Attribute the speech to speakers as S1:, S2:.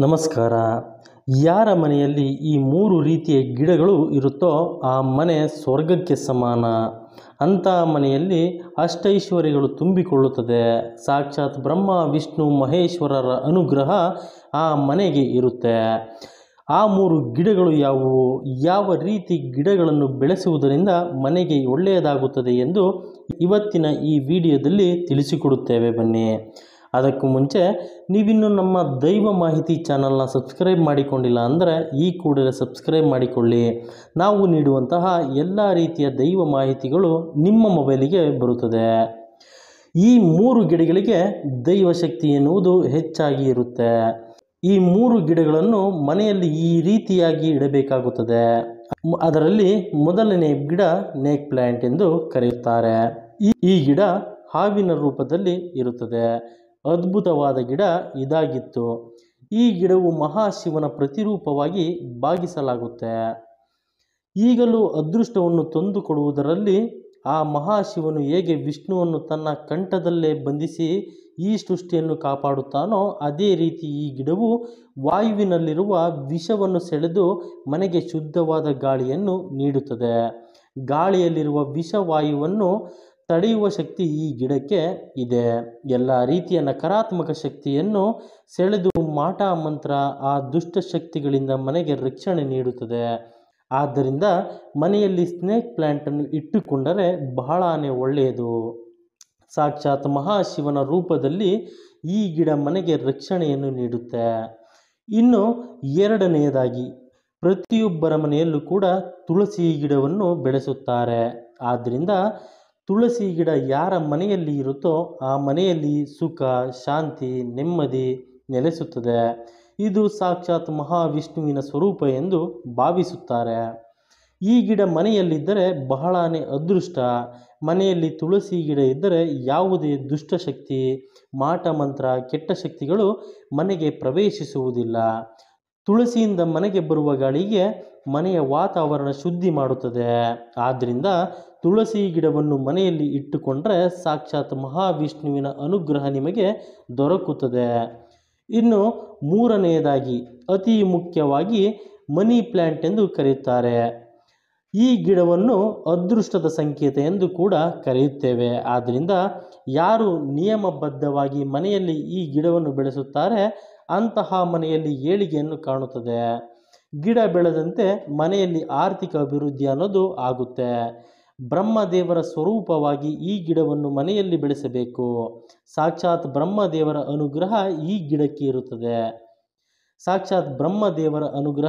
S1: ನಮಸ್ಕಾರ. ಯಾರ ಮನೆಯಲ್ಲಿ ಈ ಮೂರು ರೀತಿಯ ಗಿಡಗಳು ಇರುತ್ತೋ ಆ ಮನೆ ಸ್ವರ್ಗಕ್ಕೆ ಸಮಾನ. ಅಂಥ ಮನೆಯಲ್ಲಿ ಅಷ್ಟೈಶ್ವರ್ಯಗಳು ತುಂಬಿಕೊಳ್ಳುತ್ತದೆ. ಸಾಕ್ಷಾತ್ ಬ್ರಹ್ಮ ವಿಷ್ಣು ಮಹೇಶ್ವರರ ಅನುಗ್ರಹ ಆ ಮನೆಗೆ ಇರುತ್ತೆ. ಆ ಮೂರು ಗಿಡಗಳು ಯಾವುವು, ಯಾವ ರೀತಿ ಗಿಡಗಳನ್ನು ಬೆಳೆಸುವುದರಿಂದ ಮನೆಗೆ ಒಳ್ಳೆಯದಾಗುತ್ತದೆ ಎಂದು ಇವತ್ತಿನ ಈ ವಿಡಿಯೋದಲ್ಲಿ ತಿಳಿಸಿಕೊಡುತ್ತೇವೆ. ಬನ್ನಿ. ಅದಕ್ಕೂ ಮುಂಚೆ ನೀವಿನ್ನೂ ನಮ್ಮ ದೈವ ಮಾಹಿತಿ ಚಾನಲ್ನ ಸಬ್ಸ್ಕ್ರೈಬ್ ಮಾಡಿಕೊಂಡಿಲ್ಲ ಅಂದರೆ ಈ ಕೂಡಲೇ ಸಬ್ಸ್ಕ್ರೈಬ್ ಮಾಡಿಕೊಳ್ಳಿ. ನಾವು ನೀಡುವಂತಹ ಎಲ್ಲ ರೀತಿಯ ದೈವ ಮಾಹಿತಿಗಳು ನಿಮ್ಮ ಮೊಬೈಲಿಗೆ ಬರುತ್ತದೆ. ಈ ಮೂರು ಗಿಡಗಳಿಗೆ ದೈವಶಕ್ತಿ ಎನ್ನುವುದು ಹೆಚ್ಚಾಗಿ ಇರುತ್ತೆ. ಈ ಮೂರು ಗಿಡಗಳನ್ನು ಮನೆಯಲ್ಲಿ ಈ ರೀತಿಯಾಗಿ ಇಡಬೇಕಾಗುತ್ತದೆ. ಅದರಲ್ಲಿ ಮೊದಲನೇ ಗಿಡ ನೇಕ್ ಪ್ಲ್ಯಾಂಟ್ ಎಂದು ಕರೆಯುತ್ತಾರೆ. ಈ ಗಿಡ ಹಾವಿನ ರೂಪದಲ್ಲಿ ಇರುತ್ತದೆ. ಅದ್ಭುತವಾದ ಗಿಡ ಇದಾಗಿತ್ತು. ಈ ಗಿಡವು ಮಹಾಶಿವನ ಪ್ರತಿರೂಪವಾಗಿ ಭಾವಿಸಲಾಗುತ್ತೆ. ಈಗಲೂ ಅದೃಷ್ಟವನ್ನು ತಂದುಕೊಡುವುದರಲ್ಲಿ ಆ ಮಹಾಶಿವನು ಹೇಗೆ ವಿಷ್ಣುವನ್ನು ತನ್ನ ಕಂಠದಲ್ಲೇ ಬಂಧಿಸಿ ಈ ಸೃಷ್ಟಿಯನ್ನು ಕಾಪಾಡುತ್ತಾನೋ ಅದೇ ರೀತಿ ಈ ಗಿಡವು ವಾಯುವಿನಲ್ಲಿರುವ ವಿಷವನ್ನು ಸೆಳೆದು ಮನೆಗೆ ಶುದ್ಧವಾದ ಗಾಳಿಯನ್ನು ನೀಡುತ್ತದೆ. ಗಾಳಿಯಲ್ಲಿರುವ ವಿಷವಾಯುವನ್ನು ತಡೆಯುವ ಶಕ್ತಿ ಈ ಗಿಡಕ್ಕೆ ಇದೆ. ಎಲ್ಲ ರೀತಿಯ ನಕಾರಾತ್ಮಕ ಶಕ್ತಿಯನ್ನು ಸೆಳೆದು ಮಾಟ ಮಂತ್ರ ಆ ದುಷ್ಟ ಶಕ್ತಿಗಳಿಂದ ಮನೆಗೆ ರಕ್ಷಣೆ ನೀಡುತ್ತದೆ. ಆದ್ದರಿಂದ ಮನೆಯಲ್ಲಿ ಸ್ನೇಕ್ ಪ್ಲ್ಯಾಂಟನ್ನು ಇಟ್ಟುಕೊಂಡರೆ ಬಹಳನೇ ಒಳ್ಳೆಯದು. ಸಾಕ್ಷಾತ್ ಮಹಾಶಿವನ ರೂಪದಲ್ಲಿ ಈ ಗಿಡ ಮನೆಗೆ ರಕ್ಷಣೆಯನ್ನು ನೀಡುತ್ತೆ. ಇನ್ನು ಎರಡನೆಯದಾಗಿ, ಪ್ರತಿಯೊಬ್ಬರ ಮನೆಯಲ್ಲೂ ಕೂಡ ತುಳಸಿ ಗಿಡವನ್ನು ಬೆಳೆಸುತ್ತಾರೆ. ಆದ್ದರಿಂದ ತುಳಸಿ ಗಿಡ ಯಾರ ಮನೆಯಲ್ಲಿ ಇರುತ್ತೋ ಆ ಮನೆಯಲ್ಲಿ ಸುಖ, ಶಾಂತಿ, ನೆಮ್ಮದಿ ನೆಲೆಸುತ್ತದೆ. ಇದು ಸಾಕ್ಷಾತ್ ಮಹಾವಿಷ್ಣುವಿನ ಸ್ವರೂಪ ಎಂದು ಭಾವಿಸುತ್ತಾರೆ. ಈ ಗಿಡ ಮನೆಯಲ್ಲಿದ್ದರೆ ಬಹಳನೇ ಅದೃಷ್ಟ. ಮನೆಯಲ್ಲಿ ತುಳಸಿ ಗಿಡ ಇದ್ದರೆ ಯಾವುದೇ ದುಷ್ಟಶಕ್ತಿ, ಮಾಟ ಮಂತ್ರ, ಕೆಟ್ಟ ಶಕ್ತಿಗಳು ಮನೆಗೆ ಪ್ರವೇಶಿಸುವುದಿಲ್ಲ. ತುಳಸಿಯಿಂದ ಮನೆಗೆ ಬರುವ ಗಾಳಿಗೆ ಮನೆಯ ವಾತಾವರಣ ಶುದ್ಧಿ ಮಾಡುತ್ತದೆ. ಆದ್ದರಿಂದ ತುಳಸಿ ಗಿಡವನ್ನು ಮನೆಯಲ್ಲಿ ಇಟ್ಟುಕೊಂಡ್ರೆ ಸಾಕ್ಷಾತ್ ಮಹಾವಿಷ್ಣುವಿನ ಅನುಗ್ರಹ ನಿಮಗೆ ದೊರಕುತ್ತದೆ. ಇನ್ನು ಮೂರನೆಯದಾಗಿ, ಅತಿ ಮುಖ್ಯವಾಗಿ ಮನಿ ಪ್ಲ್ಯಾಂಟ್ ಎಂದು ಕರೆಯುತ್ತಾರೆ. ಈ ಗಿಡವನ್ನು ಅದೃಷ್ಟದ ಸಂಕೇತ ಎಂದು ಕೂಡ ಕರೆಯುತ್ತೇವೆ. ಆದ್ದರಿಂದ ಯಾರು ನಿಯಮಬದ್ಧವಾಗಿ ಮನೆಯಲ್ಲಿ ಈ ಗಿಡವನ್ನು ಬೆಳೆಸುತ್ತಾರೆ ಅಂತಹ ಮನೆಯಲ್ಲಿ ಏಳಿಗೆಯನ್ನು ಕಾಣುತ್ತದೆ. ಗಿಡ ಬೆಳೆದಂತೆ ಮನೆಯಲ್ಲಿ ಆರ್ಥಿಕ ಅಭಿವೃದ್ಧಿ ಅನ್ನೋದು ಆಗುತ್ತೆ. ಬ್ರಹ್ಮದೇವರ ಸ್ವರೂಪವಾಗಿ ಈ ಗಿಡವನ್ನು ಮನೆಯಲ್ಲಿ ಬೆಳೆಸಬೇಕು. ಸಾಕ್ಷಾತ್ ಬ್ರಹ್ಮದೇವರ ಅನುಗ್ರಹ ಈ ಗಿಡಕ್ಕೆ ಇರುತ್ತದೆ. ಸಾಕ್ಷಾತ್ ಬ್ರಹ್ಮದೇವರ ಅನುಗ್ರಹ